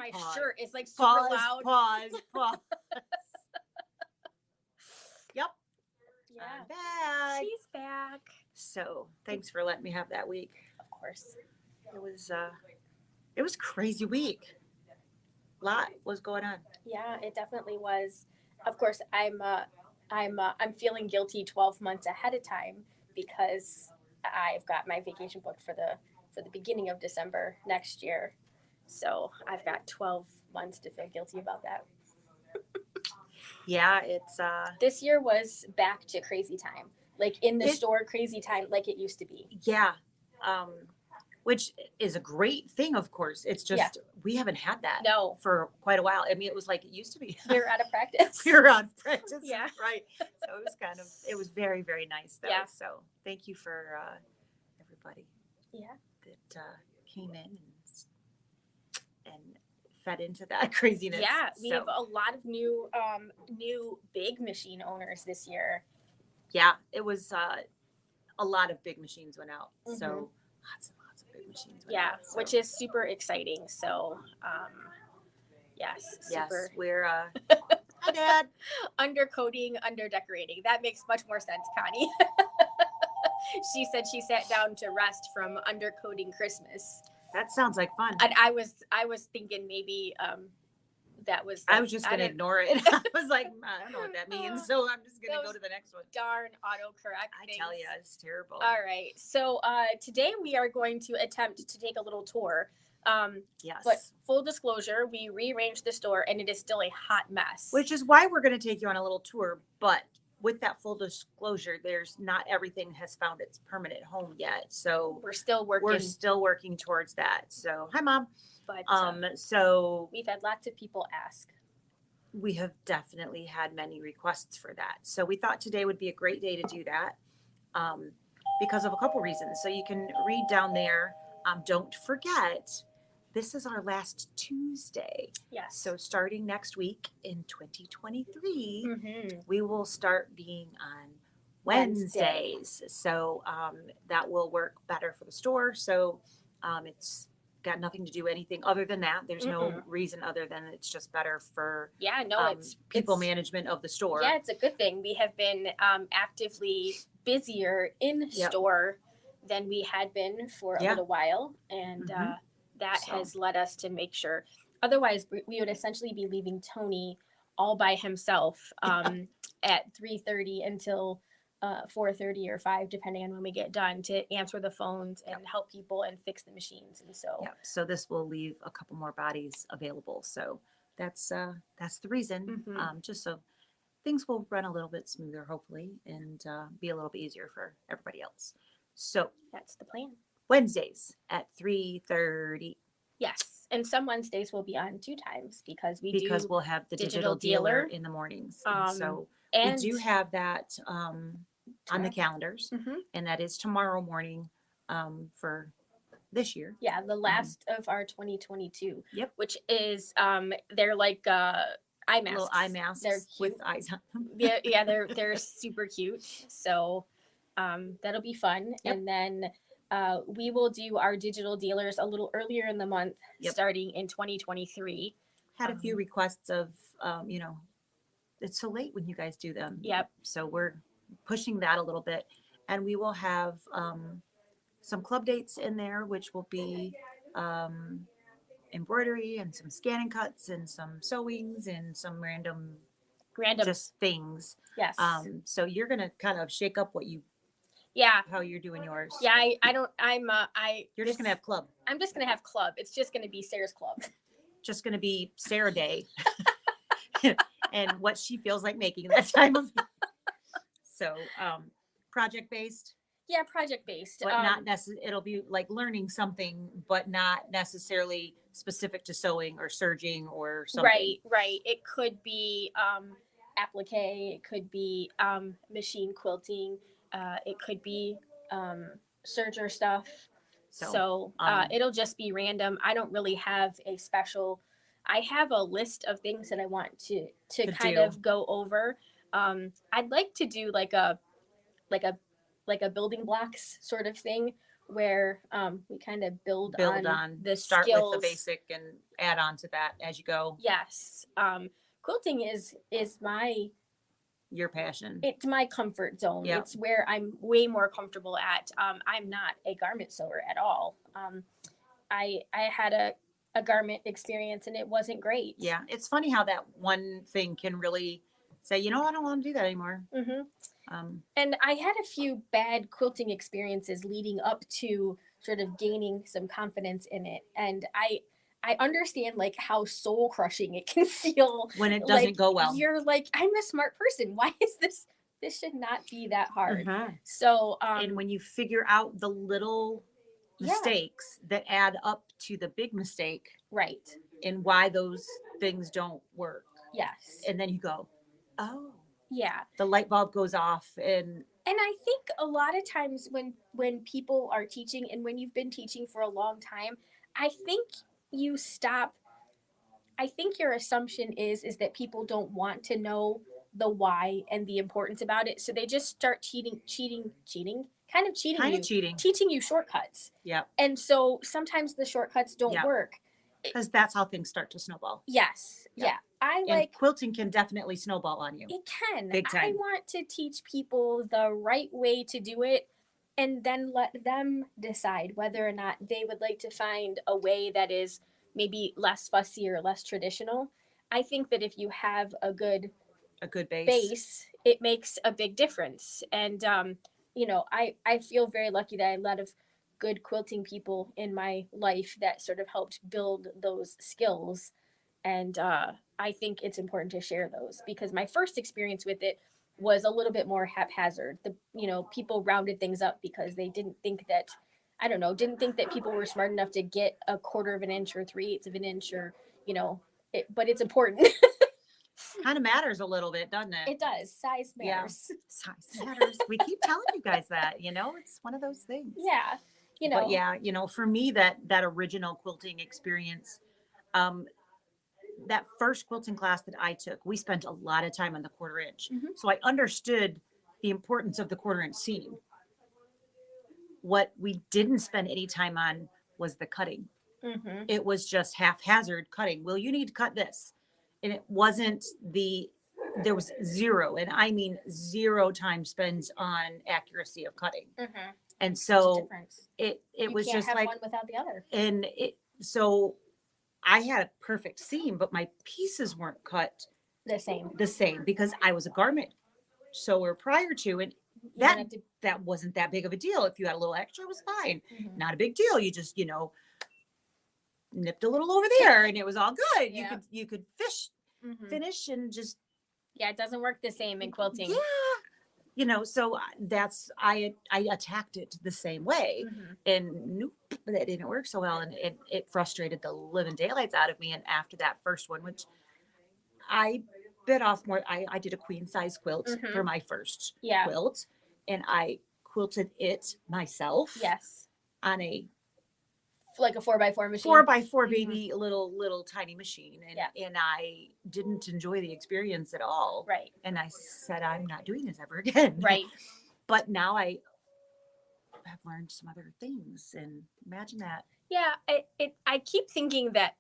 my Pause. shirt is like super Pause, loud. pause. Yep. Yeah. I'm back. She's back. So thanks for letting me have that week. Of course. It was crazy week. A lot was going on. Yeah, it definitely was. Of course, I'm feeling guilty 12 months ahead of time because I've got my vacation booked for the beginning of December next year. So I've got 12 months to feel guilty about that. Yeah, it's This year was back to crazy time, like in the store crazy time, like it used to be. Yeah, which is a great thing, of course. It's just we haven't had that for quite a while. I mean, it was like it used to be. We're out of practice. We're out of practice. Yeah, right. So it was very, very nice though. Yeah. So thank you for everybody. Yeah. That came in and fed into that craziness. Yeah, we have a lot of new big machine owners this year. Yeah, it was a lot of big machines went out. Mm-hmm. So lots and lots of big machines went out. So. Which is super exciting. So yes, super. Yes, we're hi Dad. Undercoating, underdecorating. That makes much more sense, Connie. She said she sat down to rest from undercoating Christmas. That sounds like fun. And I was thinking maybe that was. I was just gonna ignore it. I was like, I don't know what that means, so I'm just gonna go to the next one. Darn autocorrect. I tell you, it's terrible. All right, so today we are going to attempt to take a little tour. Yes. But full disclosure, we rearranged the store, and it is still a hot mess. Which is why we're going to take you on a little tour. But with that full disclosure, there's not everything has found its permanent home yet. So we're still working towards that. So hi, Mom. But so we've had lots of people ask. We have definitely had many requests for that. So we thought today would be a great day to do that because of a couple reasons. So you can read down there. Don't forget, this is our last Tuesday. Yes. So starting next week in 2023, we will start being on Wednesdays. So that will work better for the store. So it's got nothing to do anything other than that. There's no reason other than it's just better for it's people management of the store. Yeah, it's a good thing. We have been actively busier in store than we had been for a little while. And that has led us to make sure. Otherwise, we would essentially be leaving Tony all by himself at 3:30 until 4:30 or 5, depending on when we get done, to answer the phones and help people and fix the machines. And so this will leave a couple more bodies available. So that's the reason. Just so things will run a little bit smoother, hopefully, and be a little bit easier for everybody else. So that's the plan. Wednesdays at 3:30. Yes, and some Wednesdays will be on 2 times because we'll have the digital dealer in the mornings. So we do have that on the calendars, and that is tomorrow morning for this year. Yeah, the last of our 2022. Yep. Which is they're like eye masks. Little eye masks with eyes on them. yeah, they're super cute. So that'll be fun. Yep. And then we will do our digital dealers a little earlier in the month, starting in 2023. Had a few requests of, it's so late when you guys do them. Yep. So we're pushing that a little bit. And we will have some club dates in there, which will be embroidery and some scanning cuts and some sewings and some random just things. Yes. So you're going to kind of shake up what you how you're doing yours. Yeah, You're just gonna have club. I'm just gonna have club. It's just gonna be Sarah's club. Just gonna be Sarah Day. And what she feels like making that time of year. So project based. Yeah, project based. But not necessarily, it'll be like learning something, but not necessarily specific to sewing or serging or something. Right. It could be applique, it could be machine quilting. It could be Serger stuff. So it'll just be random. I don't really have a special. I have a list of things that I want to kind of go over. I'd like to do like a building blocks sort of thing where we kind of build on the start skills. with the basic and add on to that as you go. Yes. Quilting is Your passion. It's my comfort zone. Yep. It's where I'm way more comfortable at. I'm not a garment sewer at all. I had a garment experience and it wasn't great. Yeah, it's funny how that one thing can really say, you know, I don't want to do that anymore. Mm-hmm. And I had a few bad quilting experiences leading up to sort of gaining some confidence in it, and I understand like how soul crushing it can feel when it doesn't go well. You're like, I'm a smart person. Why is this? This should not be that hard. So, and when you figure out the little mistakes that add up to the big mistake, right, and why those things don't work. Yes. And then you go, oh, yeah, the light bulb goes off. And I think a lot of times when people are teaching and when you've been teaching for a long time, I think you stop. I think your assumption is that people don't want to know the why and the importance about it, so they just start cheating, teaching you shortcuts. Yeah. And so sometimes the shortcuts don't work. Because that's how things start to snowball. Yes. Yeah. And quilting can definitely snowball on you. It can. Big time. I want to teach people the right way to do it and then let them decide whether or not they would like to find a way that is maybe less fussy or less traditional. I think that if you have a good base, it makes a big difference. And you know, I feel very lucky that I had a lot of good quilting people in my life that sort of helped build those skills. And I think it's important to share those because my first experience with it was a little bit more haphazard. People rounded things up because they didn't think that people were smart enough to get a 1/4 of an inch or 3/8 of an inch or, but it's important. Kind of matters a little bit, doesn't it? It does. Size matters. Yeah. Size matters. We keep telling you guys that, it's one of those things. Yeah. But yeah, for me, that original quilting experience, that first quilting class that I took, we spent a lot of time on the 1/4 inch. Mm-hmm. So I understood the importance of the 1/4 inch seam. What we didn't spend any time on was the cutting. Mm-hmm. It was just haphazard cutting. Well, you need to cut this. And it wasn't there was zero, and I mean 0 time spent on accuracy of cutting. Mm-hmm. And so it was just like one without the other. And so I had a perfect seam, but my pieces weren't cut the same because I was a garment sewer prior to, and that wasn't that big of a deal. If you had a little extra, it was fine. Mm-hmm. Not a big deal. You just, nipped a little over there and it was all good. Yeah. You could finish and just. Yeah. It doesn't work the same in quilting. Yeah. So I attacked it the same way. Mm-hmm. And nope, that didn't work so well. And it frustrated the living daylights out of me. And after that first one, which I bit off more, I did a queen size quilt mm-hmm. for my first quilt, and I quilted it myself. Yes. On a 4x4 machine. 4x4 baby, mm-hmm. little tiny machine. And I didn't enjoy the experience at all. Right. And I said, I'm not doing this ever again. Right. But now I have learned some other things, and imagine that. Yeah. I keep thinking that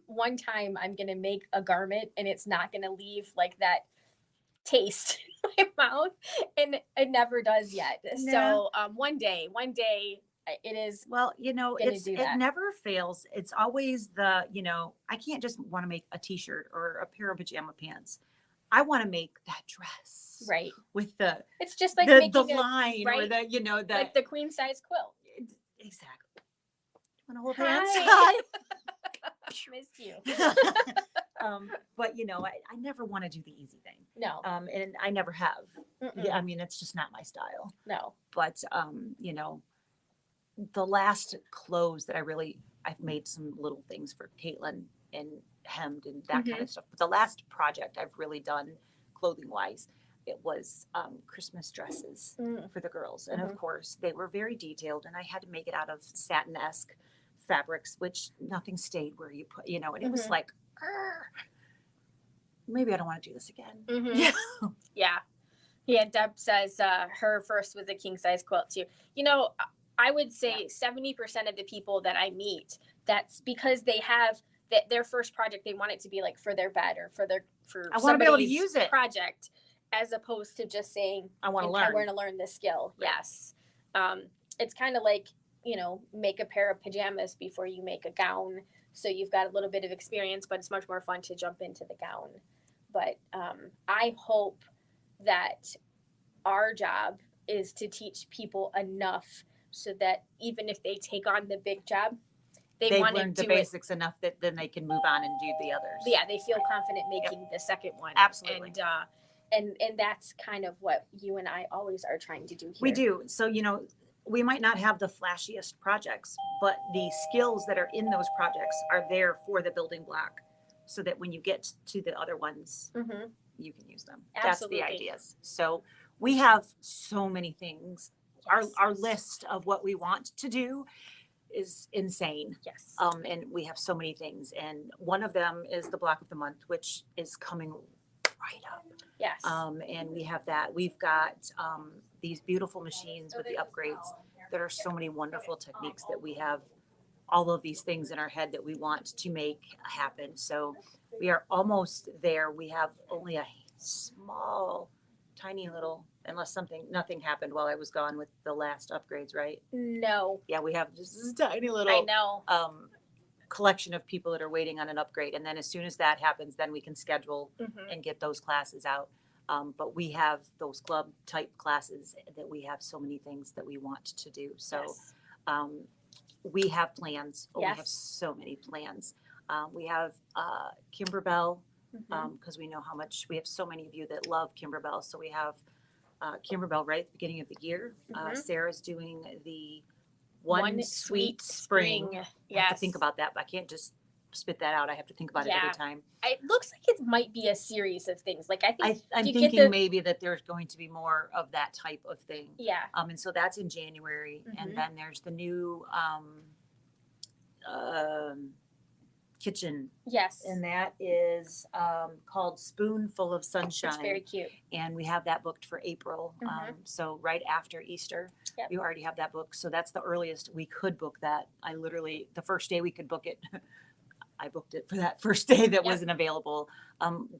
one time I'm going to make a garment and it's not going to leave like that taste in my mouth, and it never does yet. No. So one day it is. Well, it never fails. It's always I can't just want to make a t-shirt or a pair of pajama pants. I want to make that dress. Right. With it's just like the line, right? Or like the queen size quilt. Exactly. Want to hold hands? Missed you. But I never want to do the easy thing. No. And I never have. Yeah, I mean, it's just not my style. No. But the last clothes that I've made some little things for Caitlin and hemmed and that mm-hmm. kind of stuff. But the last project I've really done clothing wise, it was Christmas dresses for the girls. And mm-hmm. of course they were very detailed, and I had to make it out of satin-esque fabrics, which nothing stayed where you put, and mm-hmm. it was like, maybe I don't want to do this again. Mm-hmm. Yeah. Deb says her first was a king size quilt too. I would say 70% of the people that I meet, that's because they have that their first project, they want it to be like for their bed or for I want to be able to somebody's use it. project, as opposed to just saying, I want to I learn. want to learn this skill. Right. Yes. It's kind of like, make a pair of pajamas before you make a gown. So you've got a little bit of experience, but it's much more fun to jump into the gown. But I hope that our job is to teach people enough so that even if they take on the big job, they want to learned do the basics enough that then they can move on and do the others. Yeah, they feel confident making the second one. Absolutely. And that's kind of what you and I always are trying to do here. We do. So, we might not have the flashiest projects, but the skills that are in those projects are there for the building block so that when you get to the other ones, you can use them. Absolutely. That's the ideas. So we have so many things. Yes. Our list of what we want to do is insane. Yes. And we have so many things. And one of them is the block of the month, which is coming right up. Yes. And we have that. We've got these beautiful machines with the upgrades. There are so many wonderful techniques that we have all of these things in our head that we want to make happen. So we are almost there. We have only a small, tiny little, unless nothing happened while I was gone with the last upgrades, right? No. Yeah, we have just this tiny little I know. collection of people that are waiting on an upgrade. And then as soon as that happens, then we can schedule and get those classes out. But we have those club type classes that we have so many things that we want to do. So we have plans. We have so many plans. We have Kimberbell because we know how much we have so many of you that love Kimberbell. So we have Kimberbell right at the beginning of the year. Sarah's doing the One Sweet Spring. I have to think about that, but I can't just spit that out. I have to think about it every time. It looks like it might be a series of things. Like I'm thinking maybe that there's going to be more of that type of thing. Yeah. And so that's in January, and then there's the new kitchen. Yes. And that is called Spoonful of Sunshine. It's very cute. And we have that booked for April. So right after Easter, we already have that booked. So that's the earliest we could book that. I literally, the first day we could book it, I booked it for that first day that wasn't available.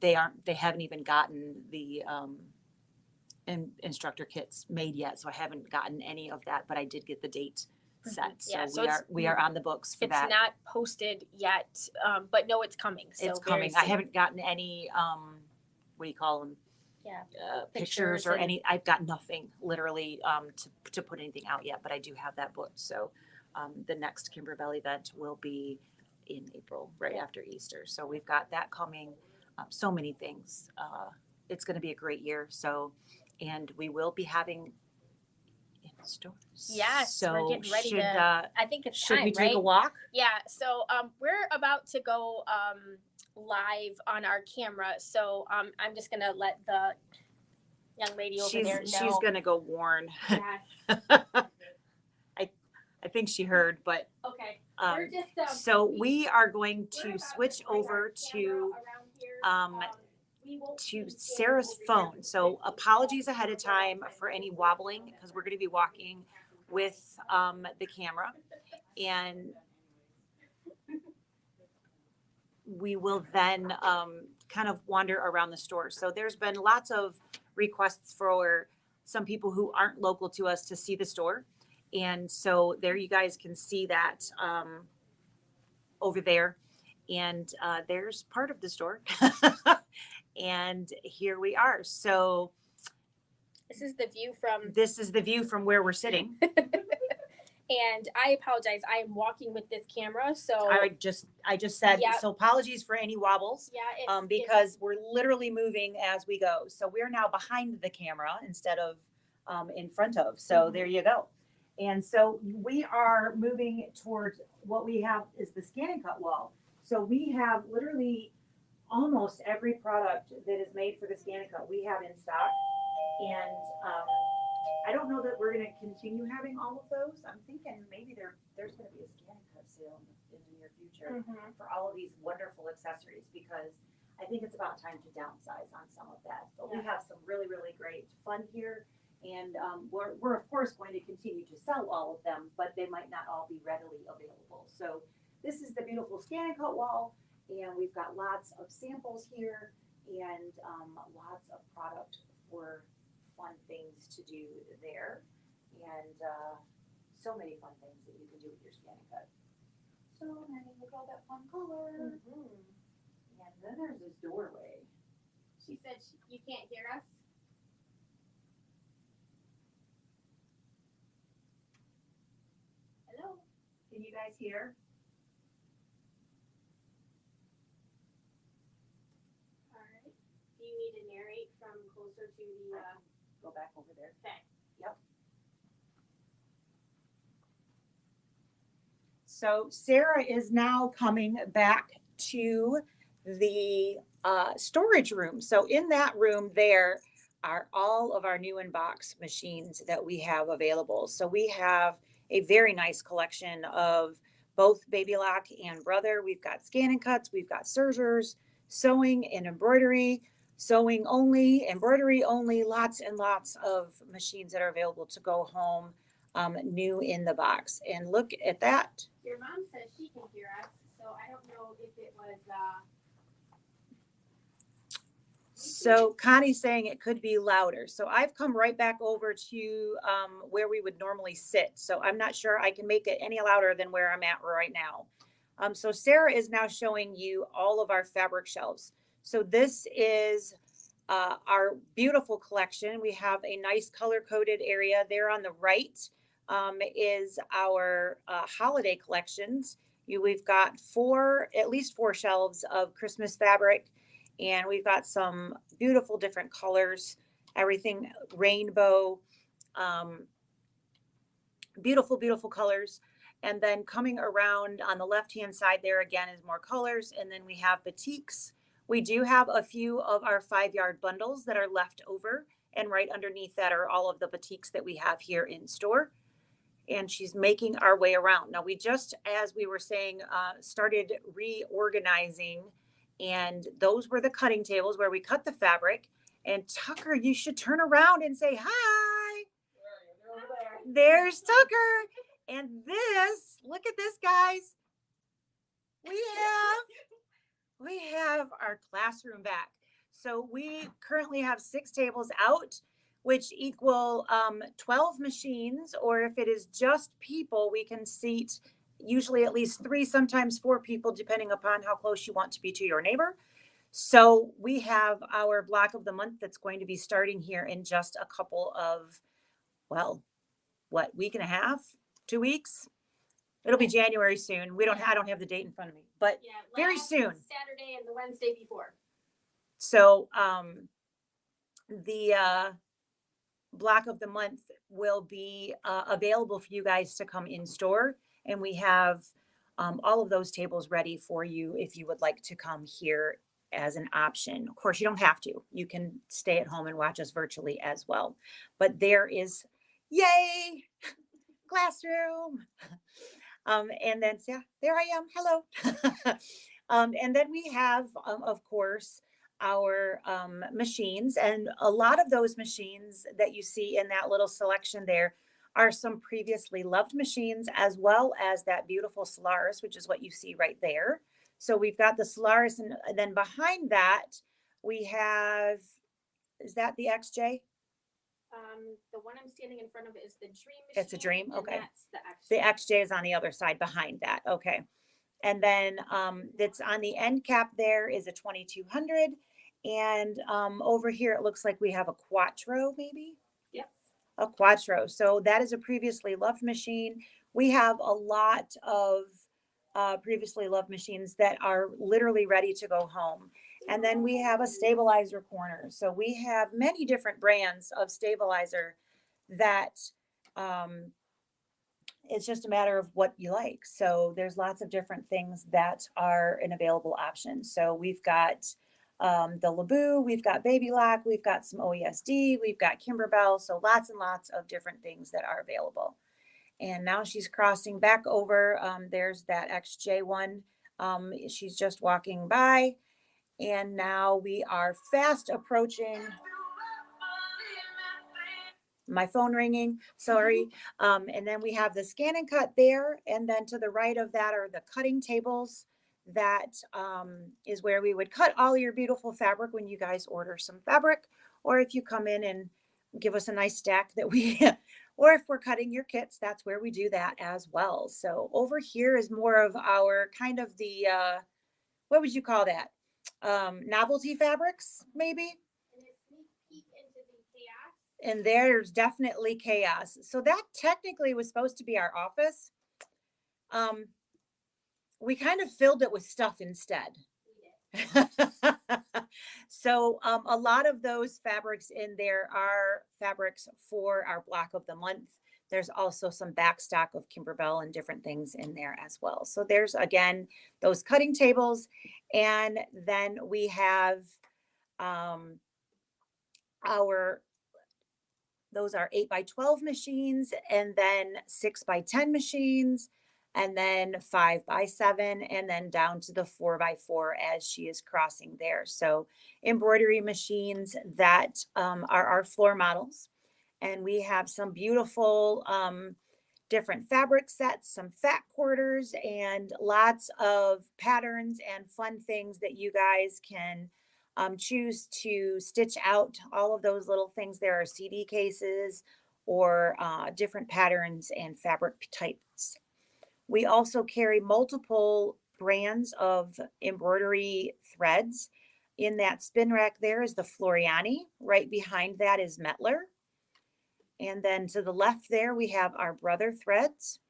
They haven't even gotten the instructor kits made yet. So I haven't gotten any of that, but I did get the date set. So we are on the books for that. It's not posted yet, but no, it's coming. So it's coming. I haven't gotten any, what do you call them? Pictures or any, I've got nothing literally to put anything out yet, but I do have that booked. So the next Kimberbell event will be in April, right after Easter. So we've got that coming, so many things. It's going to be a great year. So, and we will be having in stores. Yes, so we're getting ready to. I think it's should time, we take a walk? Yeah. So we're about to go live on our camera. So I'm just gonna let the young lady over there know. She's gonna go warn. Yes. I think she heard, but okay. We're just, so we are going to switch over to Sarah's phone. So apologies ahead of time for any wobbling because we're going to be walking with the camera, and we will then kind of wander around the store. So there's been lots of requests for some people who aren't local to us to see the store. And so there you guys can see that over there. And there's part of the store. And here we are. So this is the view from where we're sitting. And I apologize. I am walking with this camera. So I just said, so apologies for any wobbles. Yeah. Because we're literally moving as we go. So we're now behind the camera instead of in front of. So there you go. And so we are moving towards what we have is the scan and cut wall. So we have literally almost every product that is made for the scan and cut we have in stock. And I don't know that we're going to continue having all of those. I'm thinking maybe there's going to be a scan and cut sale in the near future for all of these wonderful accessories because I think it's about time to downsize on some of that. But we have some really, really great fun here. And we're of course going to continue to sell all of them, but they might not all be readily available. So this is the beautiful Scan and Cut wall, and we've got lots of samples here and lots of product for fun things to do there, and so many fun things that you can do with your Scan and Cut. So many, look at all that fun color. And then there's this doorway. She said you can't hear us. Hello? Can you guys hear? All right. Do you need to narrate from closer to the, Go back over there. okay. Yep. So Sarah is now coming back to the storage room. So in that room there are all of our new in-box machines that we have available. So we have a very nice collection of both Baby Lock and Brother. We've got Scan and Cuts, we've got Sergers, sewing and embroidery, sewing only, embroidery only, lots and lots of machines that are available to go home, new in the box. And look at that. Your mom says she can hear us, so I don't know if it was, So Connie's saying it could be louder. So I've come right back over to where we would normally sit. So I'm not sure I can make it any louder than where I'm at right now. So Sarah is now showing you all of our fabric shelves. So this is our beautiful collection. We have a nice color-coded area there on the right. Is our holiday collections. We've got at least four shelves of Christmas fabric, and we've got some beautiful different colors, everything rainbow, beautiful, beautiful colors. And then coming around on the left-hand side there again is more colors, and then we have batiks. We do have a few of our 5-yard bundles that are left over, and right underneath that are all of the batiks that we have here in store. And she's making our way around. Now we just, as we were saying, started reorganizing, and those were the cutting tables where we cut the fabric. And Tucker, you should turn around and say hi. There's Tucker. And this, look at this, guys. We have our classroom back. So we currently have 6 tables out, which equal 12 machines, or if it is just people, we can seat usually at least 3, sometimes 4 people, depending upon how close you want to be to your neighbor. So we have our block of the month that's going to be starting here in just a couple of, week and a half, 2 weeks? It'll be January soon. I don't have the date in front of me, but very soon. Saturday and the Wednesday before. So the block of the month will be available for you guys to come in store, and we have all of those tables ready for you if you would like to come here as an option. Of course, you don't have to. You can stay at home and watch us virtually as well. But there is, yay, classroom. And then, there I am. Hello. And then we have, of course, our machines, and a lot of those machines that you see in that little selection there are some previously loved machines, as well as that beautiful Solaris, which is what you see right there. So we've got the Solaris, and then behind that we have, is that the XJ? The one I'm standing in front of is the Dream machine. It's a Dream, okay. That's the XJ. The XJ is on the other side behind that, okay. And then that's on the end cap there is a 2200. And over here, it looks like we have a Quattro, maybe? Yep. A Quattro. So that is a previously loved machine. We have a lot of previously loved machines that are literally ready to go home. And then we have a stabilizer corner. So we have many different brands of stabilizer that it's just a matter of what you like. So there's lots of different things that are an available option. So we've got the Leabu, we've got Baby Lock, we've got some OESD, we've got Kimberbell. So lots and lots of different things that are available. And now she's crossing back over. There's that XJ one. She's just walking by. And now we are fast approaching. My phone ringing, sorry. And then we have the scan and cut there. And then to the right of that are the cutting tables. That is where we would cut all your beautiful fabric when you guys order some fabric, or if you come in and give us a nice stack that we, or if we're cutting your kits, that's where we do that as well. So over here is more of our kind of the, what would you call that? Novelty fabrics, maybe? And there's definitely chaos. So that technically was supposed to be our office. We kind of filled it with stuff instead. So a lot of those fabrics in there are fabrics for our block of the month. There's also some back stock of Kimberbell and different things in there as well. So there's, again, those cutting tables. And then we have those are 8x12 machines, and then 6x10 machines, and then 5x7, and then down to the 4x4 as she is crossing there. So embroidery machines that are our floor models. And we have some beautiful different fabric sets, some fat quarters, and lots of patterns and fun things that you guys can choose to stitch out. All of those little things. There are CD cases or different patterns and fabric types. We also carry multiple brands of embroidery threads. In that spin rack there is the Floriani. Right behind that is Metler. And then to the left there, we have our Brother threads.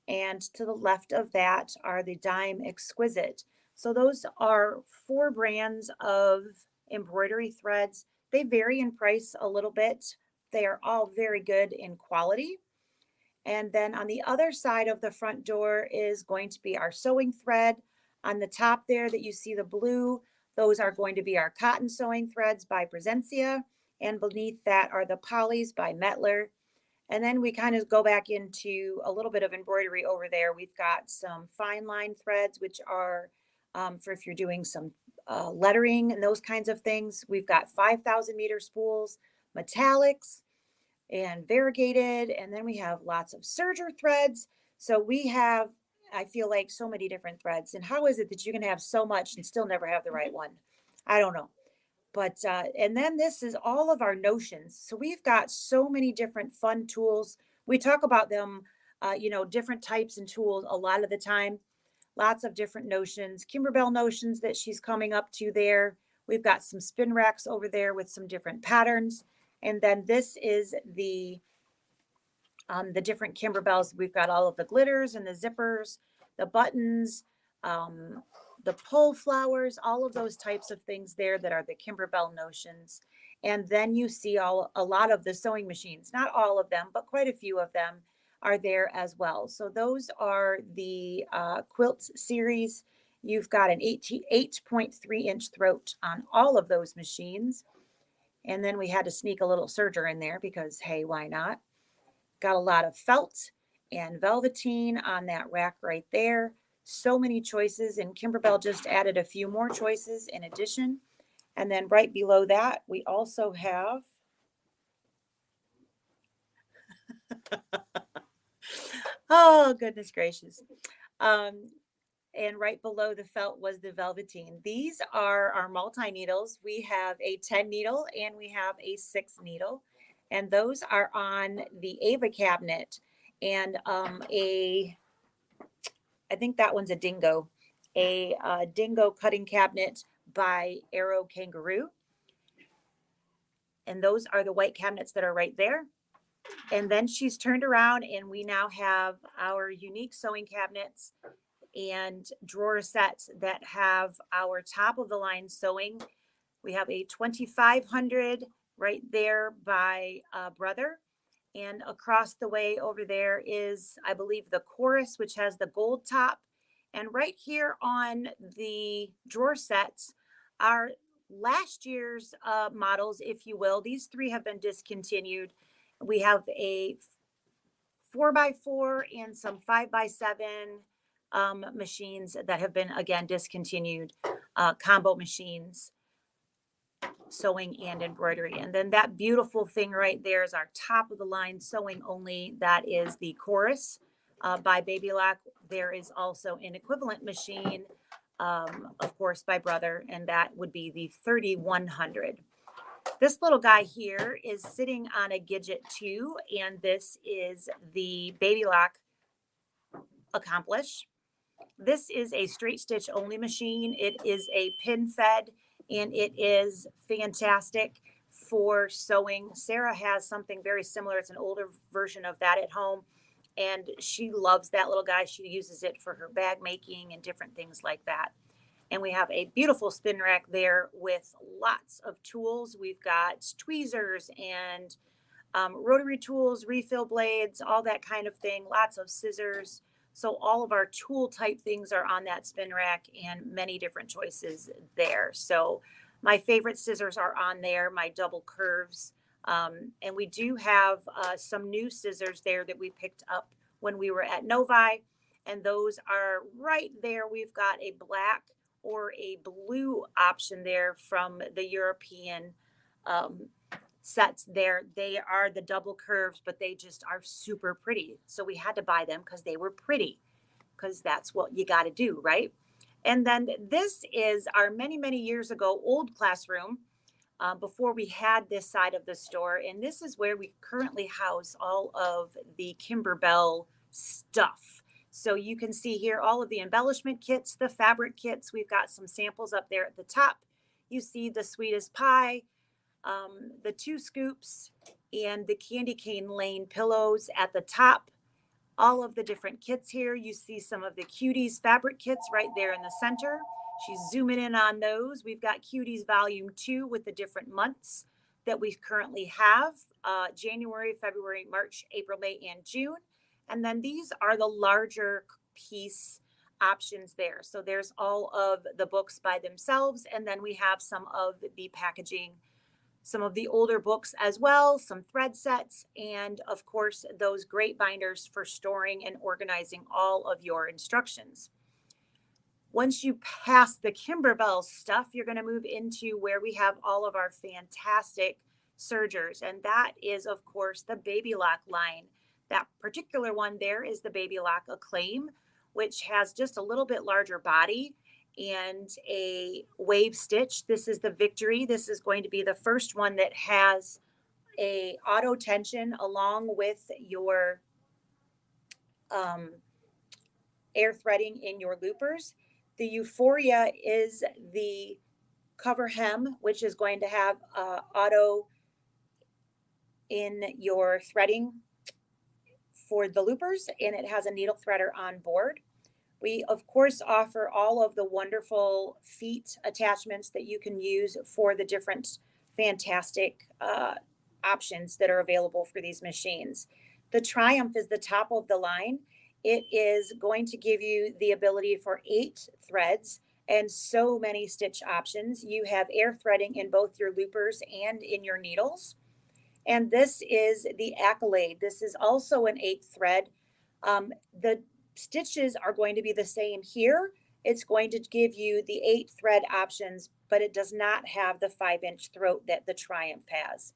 And to the left of that are the Dime Exquisite. So those are 4 brands of embroidery threads. They vary in price a little bit. They are all very good in quality. And then on the other side of the front door is going to be our sewing thread. On the top there that you see the blue, those are going to be our cotton sewing threads by Presencia. And beneath that are the polys by Metler. And then we kind of go back into a little bit of embroidery over there. We've got some fine line threads, which are for if you're doing some lettering and those kinds of things. We've got 5,000 meter spools, metallics, and variegated. And then we have lots of serger threads. So we have, I feel like, so many different threads. And how is it that you can have so much and still never have the right one? I don't know. But, and then this is all of our notions. So we've got so many different fun tools. We talk about them, different types and tools a lot of the time. Lots of different notions, Kimberbell notions that she's coming up to there. We've got some spin racks over there with some different patterns. And then this is the different Kimberbells. We've got all of the glitters and the zippers, the buttons, the pull flowers, all of those types of things there that are the Kimberbell notions. And then you see a lot of the sewing machines, not all of them, but quite a few of them are there as well. So those are the quilts series. You've got an 8.3-inch throat on all of those machines. And then we had to sneak a little serger in there because, hey, why not? Got a lot of felt and velveteen on that rack right there. So many choices, and Kimberbell just added a few more choices in addition. And then right below that, we also have oh, goodness gracious. And right below the felt was the velveteen. These are our multi-needles. We have a 10 needle and we have a 6 needle. And those are on the Ava cabinet. And I think that one's a dingo. A dingo cutting cabinet by Arrow Kangaroo. And those are the white cabinets that are right there. And then she's turned around and we now have our unique sewing cabinets and drawer sets that have our top of the line sewing. We have a 2500 right there by Brother. And across the way over there is, I believe, the Chorus, which has the gold top. And right here on the drawer sets are last year's models, if you will. These 3 have been discontinued. We have a 4x4 and some 5x7 machines that have been, again, discontinued, combo machines. sewing and embroidery. And then that beautiful thing right there is our top of the line sewing only. That is the Chorus by Baby Lock. There is also an equivalent machine, of course, by Brother, and that would be the 3100. This little guy here is sitting on a Gidget 2, and this is the Baby Lock Accomplish. This is a straight stitch only machine. It is a pin fed, and it is fantastic for sewing. Sarah has something very similar. It's an older version of that at home, and she loves that little guy. She uses it for her bag making and different things like that. And we have a beautiful spin rack there with lots of tools. We've got tweezers and rotary tools, refill blades, all that kind of thing, lots of scissors. So all of our tool type things are on that spin rack and many different choices there. So my favorite scissors are on there, my double curves. And we do have some new scissors there that we picked up when we were at Novi. And those are right there. We've got a black or a blue option there from the European sets there. They are the double curves, but they just are super pretty. So we had to buy them because they were pretty, because that's what you got to do, right? And then this is our many, many years ago old classroom before we had this side of the store. And this is where we currently house all of the Kimberbell stuff. So you can see here all of the embellishment kits, the fabric kits. We've got some samples up there at the top. You see the sweetest pie, the 2 scoops, and the candy cane lane pillows at the top. All of the different kits here. You see some of the Cuties fabric kits right there in the center. She's zooming in on those. We've got Cuties Volume 2 with the different months that we currently have, January, February, March, April, May, and June. And then these are the larger piece options there. So there's all of the books by themselves. And then we have some of the packaging, some of the older books as well, some thread sets, and of course, those great binders for storing and organizing all of your instructions. Once you pass the Kimberbell stuff, you're going to move into where we have all of our fantastic Sergers. And that is, of course, the Baby Lock line. That particular one there is the Baby Lock Acclaim, which has just a little bit larger body and a wave stitch. This is the Victory. This is going to be the first one that has a auto tension along with your air threading in your loopers. The Euphoria is the cover hem, which is going to have auto in your threading for the loopers, and it has a needle threader on board. We, of course, offer all of the wonderful feet attachments that you can use for the different fantastic options that are available for these machines. The Triumph is the top of the line. It is going to give you the ability for 8 threads and so many stitch options. You have air threading in both your loopers and in your needles. And this is the Accolade. This is also an 8 thread. The stitches are going to be the same here. It's going to give you the 8 thread options, but it does not have the 5-inch throat that the Triumph has.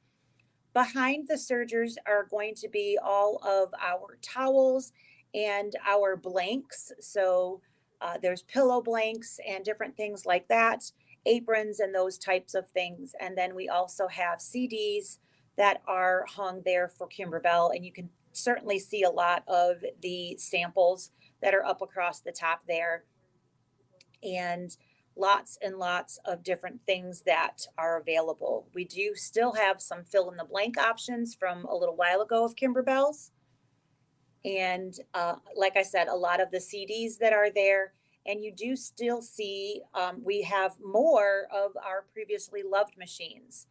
Behind the Sergers are going to be all of our towels and our blanks. So there's pillow blanks and different things like that, aprons and those types of things. And then we also have CDs that are hung there for Kimberbell, and you can certainly see a lot of the samples that are up across the top there, and lots of different things that are available. We do still have some fill in the blank options from a little while ago of Kimberbell's, and like I said, a lot of the CDs that are there. And you do still see we have more of our previously loved machines.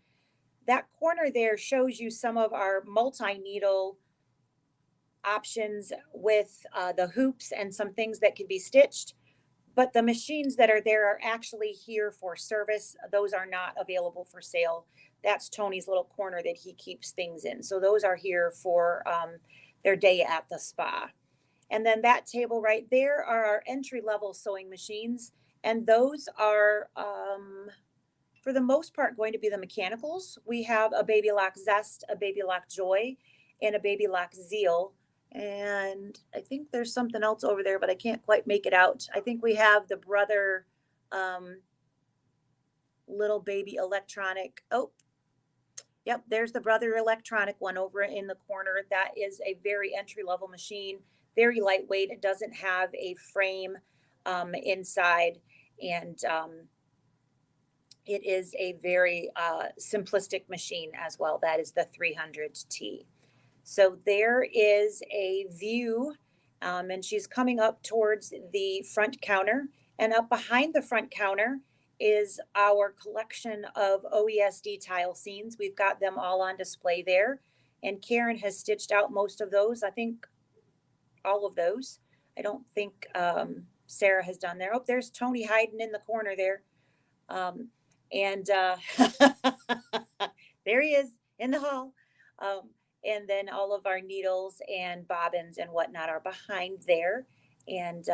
That corner there shows you some of our multi-needle options with the hoops and some things that can be stitched. But the machines that are there are actually here for service. Those are not available for sale. That's Tony's little corner that he keeps things in. So those are here for their day at the spa. And then that table right there are our entry-level sewing machines. And those are for the most part, going to be the mechanicals. We have a Baby Lock Zest, a Baby Lock Joy, and a Baby Lock Zeal. And I think there's something else over there, but I can't quite make it out. I think we have the Brother little baby electronic. Oh, yep, there's the Brother electronic one over in the corner. That is a very entry-level machine, very lightweight. It doesn't have a frame inside, and it is a very simplistic machine as well. That is the 300T. So there is a view, and she's coming up towards the front counter, and up behind the front counter is our collection of OESD tile scenes. We've got them all on display there, and Karen has stitched out most of those. I think all of those. I don't think Sarah has done there. Oh, there's Tony hiding in the corner there. There he is in the hall. And then all of our needles and bobbins and whatnot are behind there. And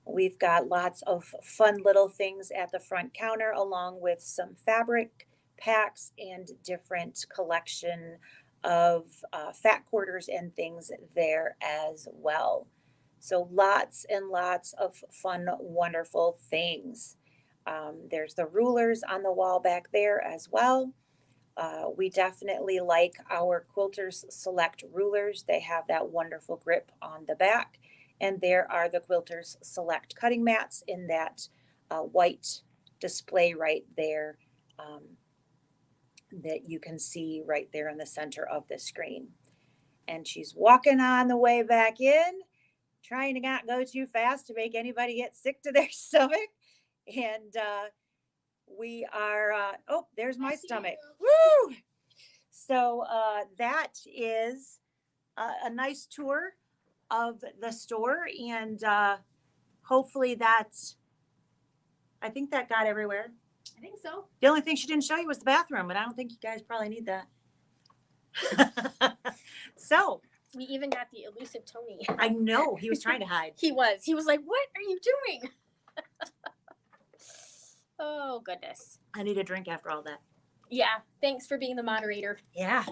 we've got lots of fun little things at the front counter, along with some fabric packs and different collection of fat quarters and things there as well. So lots and lots of fun, wonderful things. There's the rulers on the wall back there as well. We definitely like our Quilters Select rulers. They have that wonderful grip on the back. And there are the Quilters Select cutting mats in that white display right there that you can see right there in the center of the screen. And she's walking on the way back in, trying to not go too fast to make anybody get sick to their stomach. And we are, oh, there's my stomach. Woo! So that is a nice tour of the store, and hopefully that's, I think that got everywhere. I think so. The only thing she didn't show you was the bathroom, but I don't think you guys probably need that. So We even got the elusive Tony. I know he was trying to hide. He was like, what are you doing? Oh, goodness. I need a drink after all that. Yeah. Thanks for being the moderator. Yeah.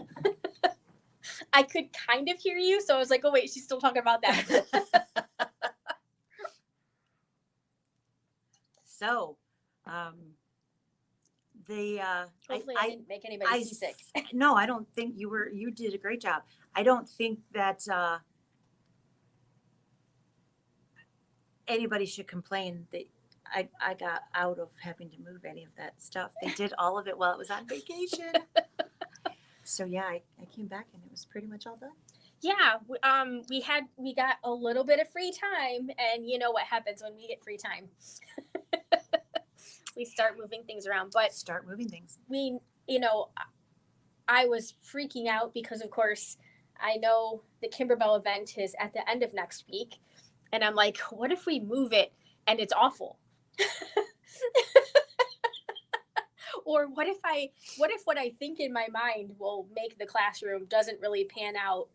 I could kind of hear you, so I was like, oh, wait, she's still talking about that. So, Hopefully I didn't make anybody seasick. No, I don't think you did a great job. I don't think that anybody should complain that I got out of having to move any of that stuff. They did all of it while it was on vacation. So yeah, I came back and it was pretty much all done. Yeah, we got a little bit of free time, and you know what happens when we get free time. We start moving things around, but Start moving things. I was freaking out because, of course, I know the Kimberbell event is at the end of next week, and I'm like, what if we move it and it's awful? Or what if what I think in my mind will make the classroom doesn't really pan out?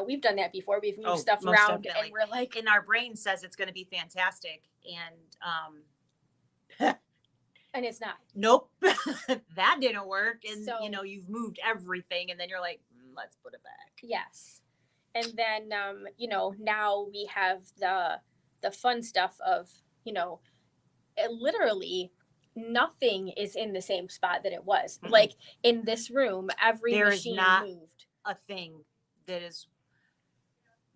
We've done that before. We've moved stuff most around, definitely. and we're like, And our brain says it's going to be fantastic, and and it's not. nope, that didn't work. And So- you've moved everything, and then you're like, let's put it back. Yes. And then, now we have the fun stuff of, literally nothing is in the same spot that it was. Mm-mm. Like in this room, every There is machine not- moved. A thing that is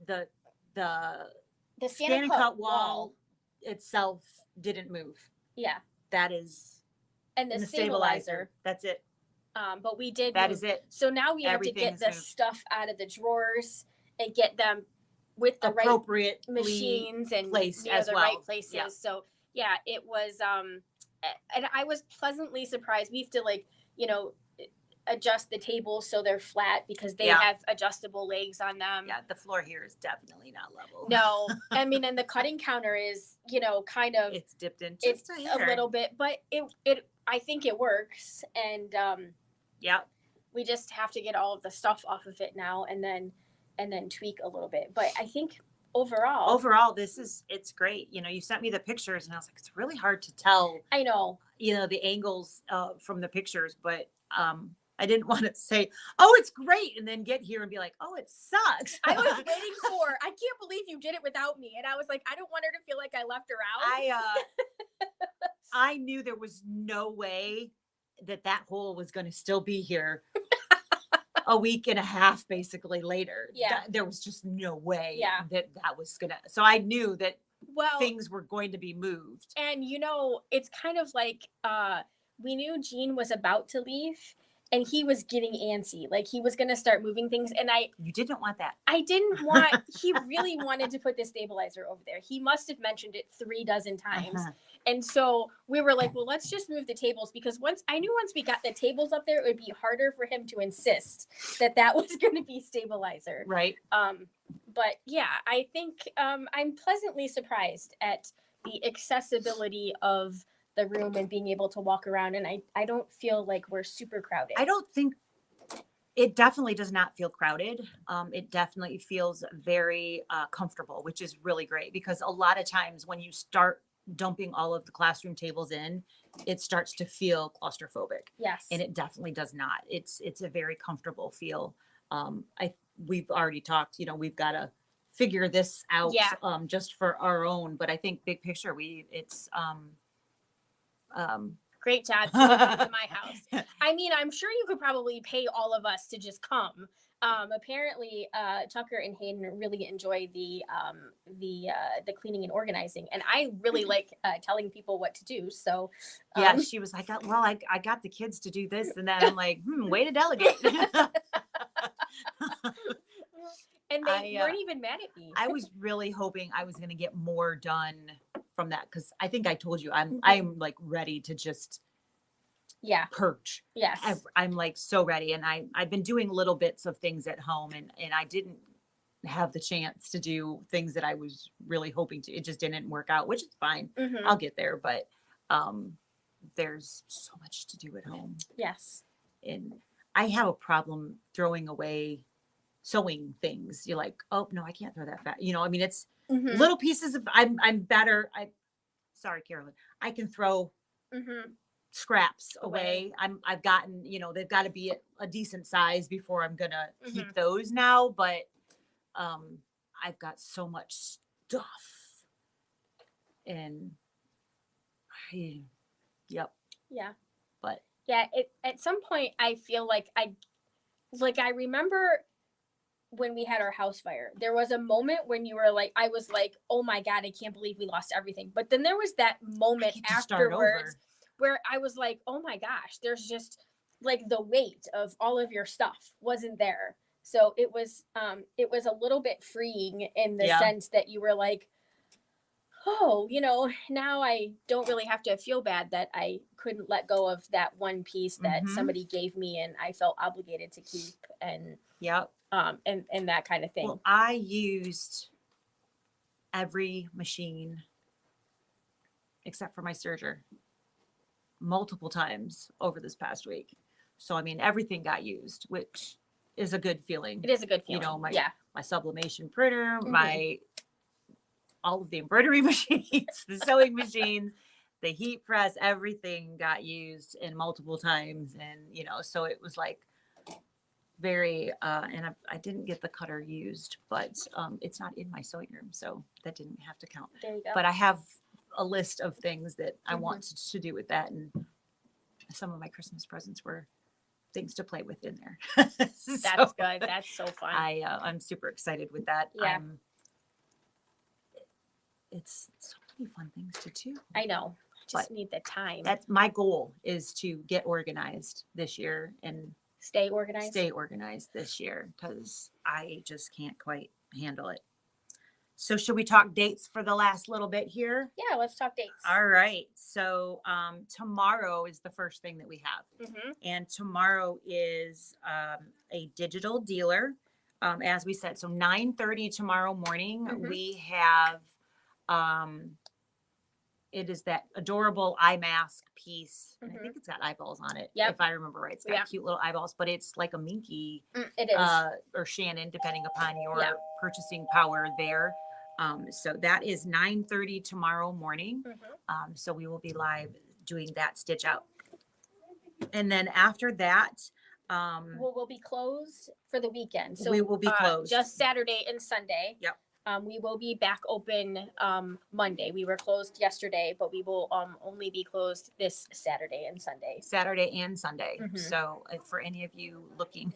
the The scan and cut wall itself didn't move. Yeah. That is And the in stabilizer. That's it. But we did. That move. is it. So now we have to Everything get is the moved. stuff out of the drawers and get them with the right Appropriate machines and placed near as the well. right places. Yeah. So yeah, it was and I was pleasantly surprised. We have to adjust the tables so they're flat because they Yeah. have adjustable legs on them. Yeah, the floor here is definitely not level. No, I mean, and the cutting counter is, kind of It's dipped in it's just a little bit, but it I think it works, and Yeah. we just have to get all of the stuff off of it now and then tweak a little bit. But I think overall, it's great. You sent me the pictures and I was like, it's really hard to tell, I know. the angles from the pictures, but I didn't want to say, oh, it's great. And then get here and be like, oh, it sucks. I was waiting I can't believe you did it without me. And I was like, I don't want her to feel like I left her out. I knew there was no way that hole was going to still be here a week and a half basically later. Yeah. There was just no way Yeah. that was going to. So I knew that well, things were going to be moved. And it's kind of like we knew Gene was about to leave and he was getting antsy. Like he was going to start moving things. And you didn't want that. I didn't want, he really wanted to put the stabilizer over there. He must have mentioned it 3 dozen times. And so we were like, well, let's just move the tables because once we got the tables up there, it would be harder for him to insist that was going to be stabilizer. Right. But yeah, I think I'm pleasantly surprised at the accessibility of the room and being able to walk around. And I don't feel like we're super crowded. I don't think it definitely does not feel crowded. It definitely feels very comfortable, which is really great because a lot of times when you start dumping all of the classroom tables in, it starts to feel claustrophobic. Yes. And it definitely does not. It's a very comfortable feel. We've already talked, we've got to figure this out just for our own, but I think big picture, it's great job coming to my house. I mean, I'm sure you could probably pay all of us to just come. Apparently, Tucker and Hayden really enjoy the cleaning and organizing, and I really like telling people what to do. So, she was like, "Well, I got the kids to do this," and then I'm like, "Way to delegate." And they weren't even mad at me. I was really hoping I was going to get more done from that because I think I told you I'm like ready to just purge. Yes. I'm like so ready, and I've been doing little bits of things at home, and I didn't have the chance to do things that I was really hoping to. It just didn't work out, which is fine. Mm-hmm. I'll get there, but there's so much to do at home. Yes. And I have a problem throwing away sewing things. You're like, oh no, I can't throw that fast. I mean, it's little pieces of, I'm better. Sorry, Carolyn, I can throw scraps away. I've gotten, they've got to be a decent size before I'm going to keep those now. But, I've got so much stuff and yep. Yeah. But yeah, at some point I feel like I remember when we had our house fire, there was a moment when you were like, I was like, oh my God, I can't believe we lost everything. But then there was that moment afterwards where I was like, oh my gosh, there's just like the weight of all of your stuff wasn't there. So it was a little bit freeing in the sense that you were like, oh, now I don't really have to feel bad that I couldn't let go of that one piece that somebody gave me and I felt obligated to keep and and that kind of thing. Well, I used every machine except for my Serger multiple times over this past week. So, I mean, everything got used, which is a good feeling. It is a good feeling. My sublimation printer, all of the embroidery machines, the sewing machines, the heat press, everything got used in multiple times. And, so it was like very, and I didn't get the cutter used, but it's not in my sewing room. So that didn't have to count. There you go. But I have a list of things that I want to do with that. And some of my Christmas presents were things to play with in there. That's good. That's so fun. I'm super excited with that. Yeah. It's so many fun things to do. I know. I just need the time. That's my goal, is to get organized this year and stay organized this year, because I just can't quite handle it. So should we talk dates for the last little bit here? Yeah, let's talk dates. All right. So tomorrow is the first thing that we have. And tomorrow is a digital dealer. As we said, so 9:30 tomorrow morning, we have, it is that adorable eye mask piece. And I think it's got eyeballs on it. If I remember right. It's got cute little eyeballs, but it's like a Minky it is. Or Shannon, depending upon your purchasing power there. So that is 9:30 tomorrow morning. Mhm. So we will be live doing that stitch out. And then after that, We'll be closed for the weekend. So we will be closed. Just Saturday and Sunday. Yep. We will be back open Monday. We were closed yesterday, but we will only be closed this Saturday and Sunday. Saturday and Sunday. Mhm. So for any of you looking,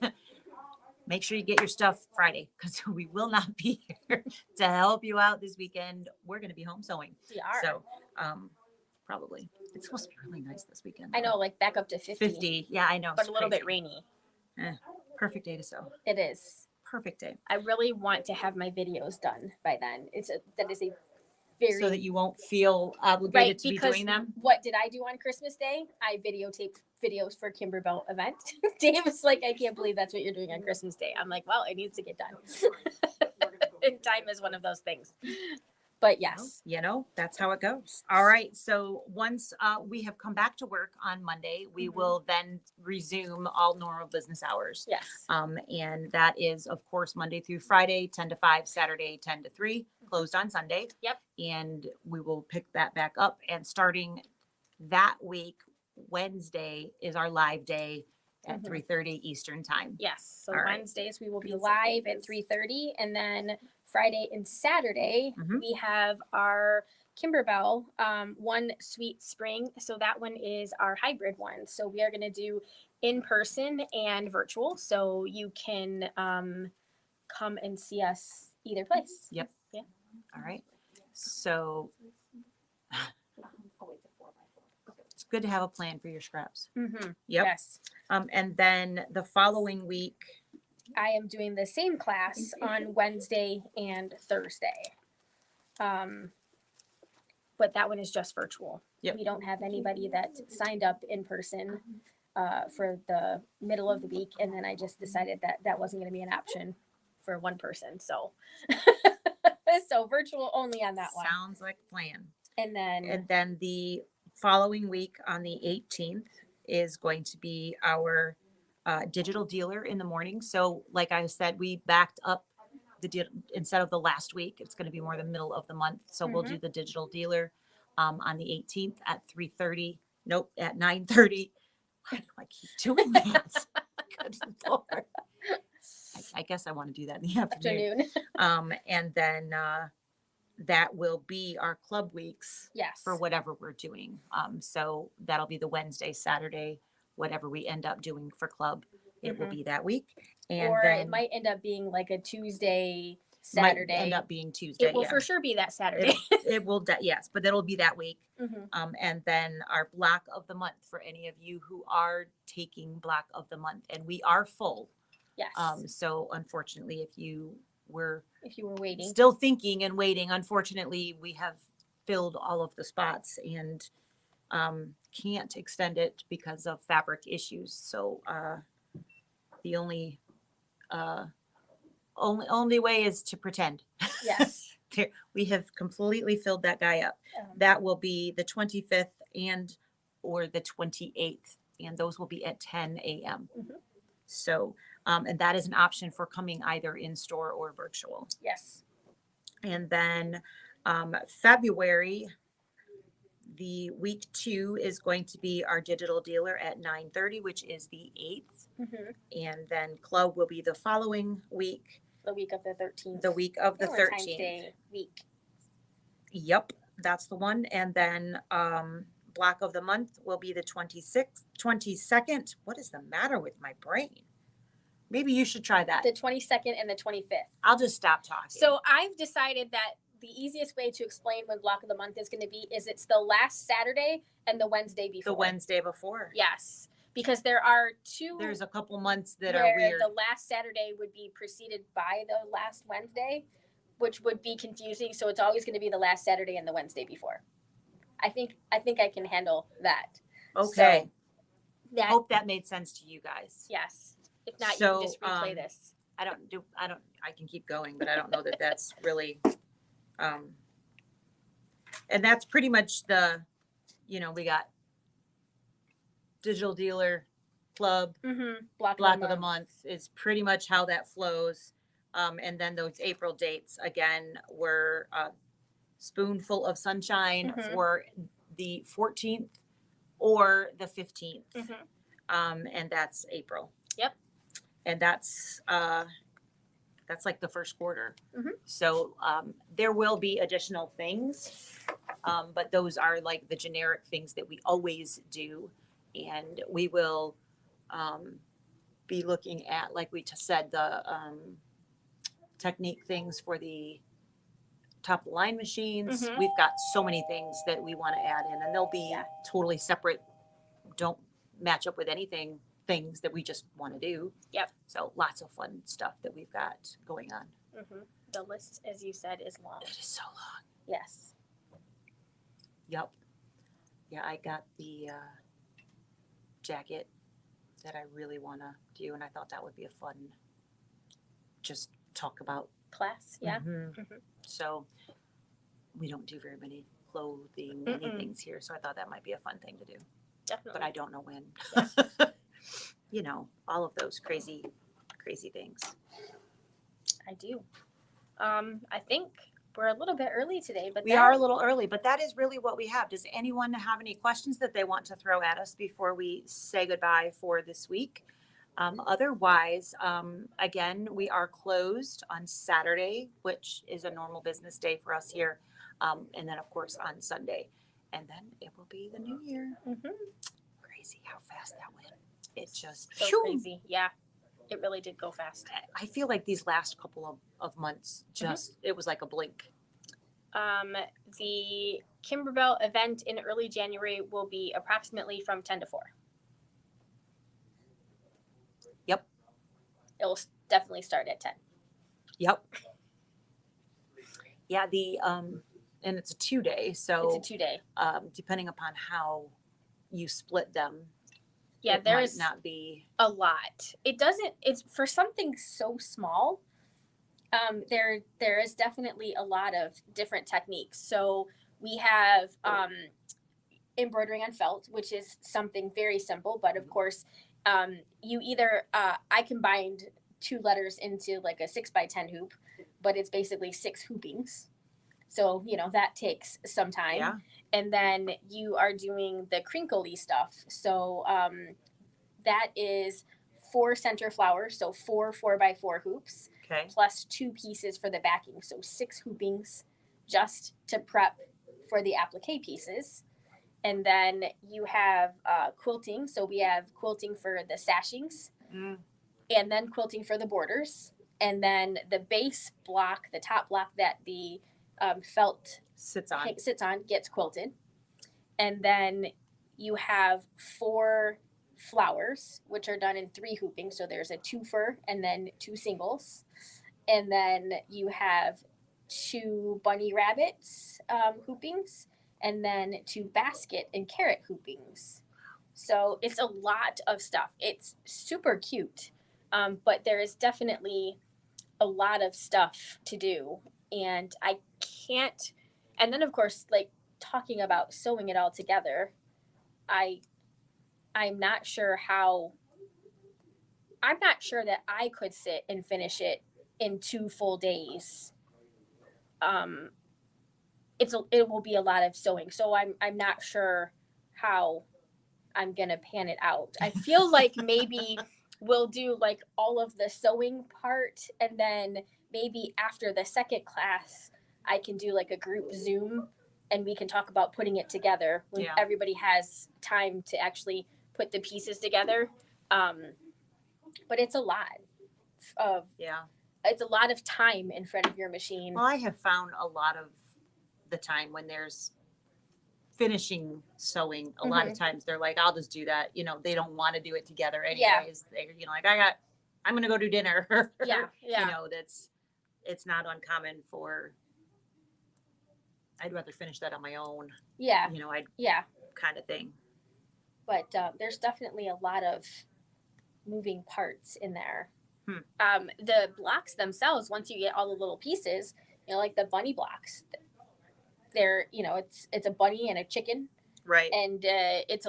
make sure you get your stuff Friday because we will not be here to help you out this weekend. We're going to be home sewing. We are. So probably. It's supposed to be really nice this weekend. I know, like back up to 50. 50. Yeah, I know. But it's a little bit crazy. rainy. Perfect day to sew. It is. Perfect day. I really want to have my videos done by then. That is a very So that you won't feel obligated to be doing them. What did I do on Christmas Day? I videotaped videos for Kimberbell event. Dave was like, I can't believe that's what you're doing on Christmas Day. I'm like, well, it needs to get done. And time is one of those things. But yes. You know, that's how it goes. All right. So once we have come back to work on Monday, we will then resume all normal business hours. Yes. And that is, of course, Monday through Friday, 10 to 5, Saturday, 10 to 3, closed on Sunday. Yep. And we will pick that back up. And starting that week, Wednesday is our live day at 3:30 Eastern time. Yes. So All right. Wednesdays we will be live at 3:30, and then Friday and Saturday we have our Kimberbell One Sweet Spring. So that one is our hybrid one. So we are going to do in person and virtual. So you can come and see us either place. Yep. Yeah. All right. So it's good to have a plan for your scraps. Mm-hmm. Yep. Yes. And then the following week, I am doing the same class on Wednesday and Thursday. But that one is just virtual. Yep. We don't have anybody that signed up in person for the middle of the week. And then I just decided that that wasn't going to be an option for one person. So, so virtual only on that one. sounds like a plan. And then the following week on the 18th is going to be our digital dealer in the morning. So like I said, we backed up instead of the last week, it's going to be more the middle of the month. So we'll do the digital dealer on the 18th at 3:30. Nope, at 9:30. Why do I keep doing that? Good Lord. I guess I want to do that in the afternoon. And then that will be our club weeks yes. for whatever we're doing. So that'll be the Wednesday, Saturday, whatever we end up doing for club, it will be that week. And or then it might end up being like a Tuesday, Saturday. Might end up being Tuesday. It will for sure be that Saturday. It will, yes, but it'll be that week. Mm-hmm. And then our block of the month for any of you who are taking block of the month, and we are full. Yes. So unfortunately, if you were waiting, still thinking and waiting, unfortunately, we have filled all of the spots and can't extend it because of fabric issues. So the only way is to pretend. Yes. We have completely filled that guy up. That will be the 25th and or the 28th, and those will be at 10 a.m. So, and that is an option for coming either in store or virtual. Yes. And then February, the week 2 is going to be our digital dealer at 9:30, which is the 8th. And then club will be the following week. The week of the 13th. The week of the Valentine's 13th. Day week. Yep, that's the one. And then block of the month will be the 26th, 22nd. What is the matter with my brain? Maybe you should try that. The 22nd and the 25th. I'll just stop talking. So I've decided that the easiest way to explain when block of the month is going to be is it's the last Saturday and the Wednesday before. The Wednesday before. Yes. Because there are two. There's a couple months that where are weird. The last Saturday would be preceded by the last Wednesday, which would be confusing. So it's always going to be the last Saturday and the Wednesday before. I think I can handle that. Okay. So hope that made sense to you guys. Yes. If not, So, you can just replay this. I can keep going, but I don't know that that's really, and that's pretty much we got digital dealer, club, Block of the month is pretty much how that flows. And then those April dates again were Spoonful of Sunshine Mhm. for the 14th or the 15th. And that's April. Yep. And that's like the first quarter. Mhm. So there will be additional things, but those are like the generic things that we always do. And we will be looking at, like we just said, the technique things for the top of the line machines. Mhm. We've got so many things that we want to add in, and they'll be totally separate, don't match up with anything, things that we just want to do. Yep. So lots of fun stuff that we've got going on. The list, as you said, is long. It is so long. Yes. Yep. Yeah, I got the jacket that I really want to do, and I thought that would be a fun just talk about. Class, yeah. So we don't do very many clothing anythings here, so I thought that might be a fun thing to do. Definitely. But I don't know when. You know, all of those crazy things. I do. I think we're a little bit early today, but We are a little early, but that is really what we have. Does anyone have any questions that they want to throw at us before we say goodbye for this week? Otherwise, again, we are closed on Saturday, which is a normal business day for us here. And then, of course, on Sunday. And then it will be the new year. Crazy how fast that went. It just so crazy. Yeah, it really did go fast. I feel like these last couple of months just it was like a blink. The Kimberbell event in early January will be approximately from 10 to 4. Yep. It'll definitely start at 10. Yep. Yeah, the and it's a 2-day, so It's a 2-day. Depending upon how you split them. Yeah, there's not be a lot. It's for something so small. There is definitely a lot of different techniques. So we have embroidering on felt, which is something very simple, but of course, you either I combined 2 letters into like a 6x10 hoop, but it's basically 6 hoopings. So, that takes some time. Yeah. And then you are doing the crinkly stuff. So that is 4 center flowers, so 4 4x4 hoops, plus 2 pieces for the backing. So 6 hoopings just to prep for the applique pieces. And then you have quilting. So we have quilting for the sashings and then quilting for the borders. And then the base block, the top block that the felt sits on gets quilted. And then you have 4 flowers, which are done in 3 hoopings. So there's a twofer and then 2 singles. And then you have 2 bunny rabbits hoopings and then 2 basket and carrot hoopings. So it's a lot of stuff. It's super cute, but there is definitely a lot of stuff to do. And I can't, and then of course, like talking about sewing it all together, I'm not sure that I could sit and finish it in 2 full days. It will be a lot of sewing. So I'm not sure how I'm going to pan it out. I feel like maybe we'll do like all of the sewing part, and then maybe after the second class, I can do like a group Zoom and we can talk about putting it together when everybody has time to actually put the pieces together. But it's a lot of it's a lot of time in front of your machine. Well, I have found a lot of the time when there's finishing sewing, a lot of times they're like, I'll just do that. They don't want to do it together anyways. They're, like, I'm going to go do dinner. It's not uncommon for, I'd rather finish that on my own. Yeah. Kind of thing. But there's definitely a lot of moving parts in there. The blocks themselves, once you get all the little pieces, like the bunny blocks, they're, it's a bunny and a chicken. Right. And it's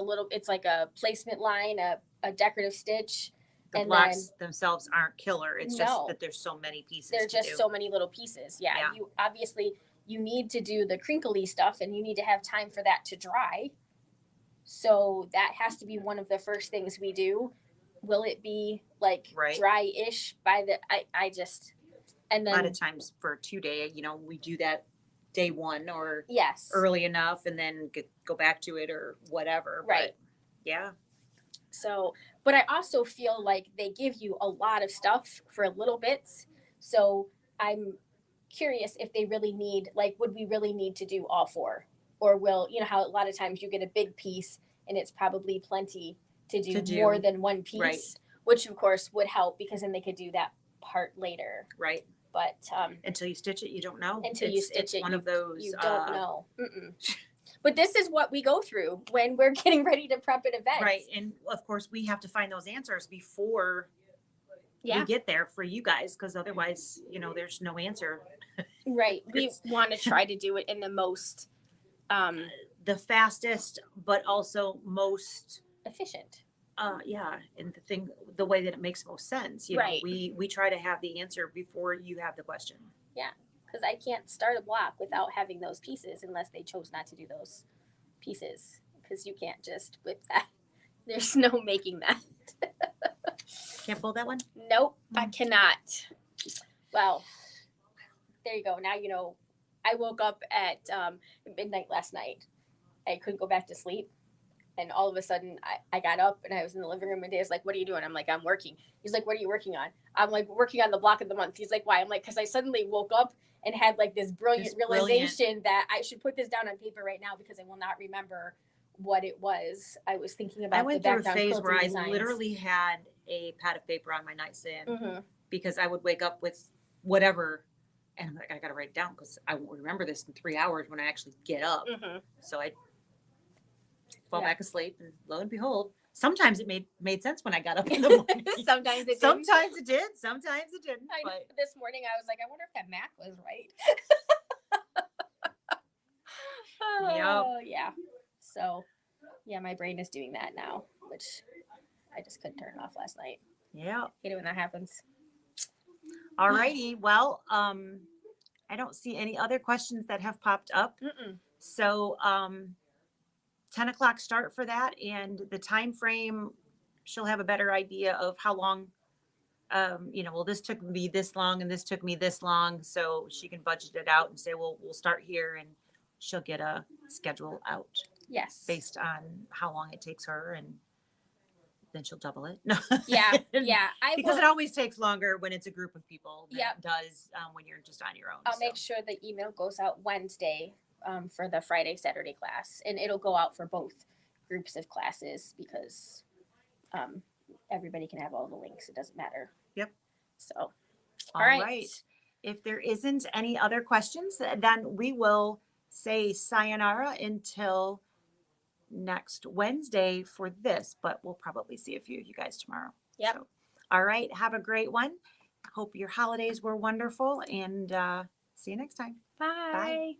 like a placement line, a decorative stitch, The And blocks themselves aren't killer. It's just No. that there's so many pieces there's to just do. so many little pieces. Yeah. Yeah. You obviously you need to do the crinkly stuff and you need to have time for that to dry. So that has to be one of the first things we do. Will it be like Right. dry-ish by the I just and A lot then of times for 2-day, we do that day one or yes. early enough and then go back to it or whatever. Right. But yeah. So, but I also feel like they give you a lot of stuff for little bits. So I'm curious if they really need, like, would we really need to do all 4? Or will, you know, how a lot of times you get a big piece and it's probably plenty to do more than one piece, right. which of course would help because then they could do that part later. Right. But until you stitch it, you don't know. Until you stitch it's it, one of those. You don't know. Mm-mm. But this is what we go through when we're getting ready to prep an event. Right. And of course, we have to find those answers before Yeah. we get there for you guys, because otherwise, there's no answer. Right. We want to try to do it in the most The fastest, but also most efficient. yeah, and the way that it makes most sense. Right. We try to have the answer before you have the question. Yeah, because I can't start a block without having those pieces unless they chose not to do those pieces. Because you can't just with that. There's no making that. Can't pull that one? Nope, I cannot. Well, there you go. Now you know. I woke up at midnight last night. I couldn't go back to sleep. And all of a sudden, I got up and I was in the living room and Dave's like, what are you doing? I'm like, I'm working. He's like, what are you working on? I'm like, working on the block of the month. He's like, why? I'm like, because I suddenly woke up and had like this brilliant realization that I should put this down on paper right now because I will not remember what it was. I was thinking about I went the through a background phase quilting where designs. I literally had a pad of paper on my nightstand Mm-hmm. because I would wake up with whatever and I'm like, I got to write it down because I won't remember this in 3 hours when I actually get up. Mm-hmm. So I fall back asleep, and lo and behold, sometimes it made sense when I got up in the morning. Sometimes it did. Sometimes it did. Sometimes it didn't. I know. But This morning I was like, I wonder if that math was right. Oh, yeah. So, yeah, my brain is doing that now, which I just couldn't turn off last night. yeah. Hate it when that happens. All righty. Well, I don't see any other questions that have popped up. Mm-mm. So 10 o'clock start for that, and the time frame, she'll have a better idea of how long, well, this took me this long and this took me this long, so she can budget it out and say, well, we'll start here, and she'll get a schedule out Yes. based on how long it takes her, and then she'll double it. No. Yeah. Yeah. Because it always takes longer when it's a group of people than Yep. it does when you're just on your own. I'll make sure the email goes out Wednesday for the Friday, Saturday class. And it'll go out for both groups of classes because everybody can have all the links. It doesn't matter. Yep. So, All right. If there isn't any other questions, then we will say sayonara until next Wednesday for this, but we'll probably see a few of you guys tomorrow. Yep. So, all right. Have a great one. Hope your holidays were wonderful, and see you next time. Bye. Bye.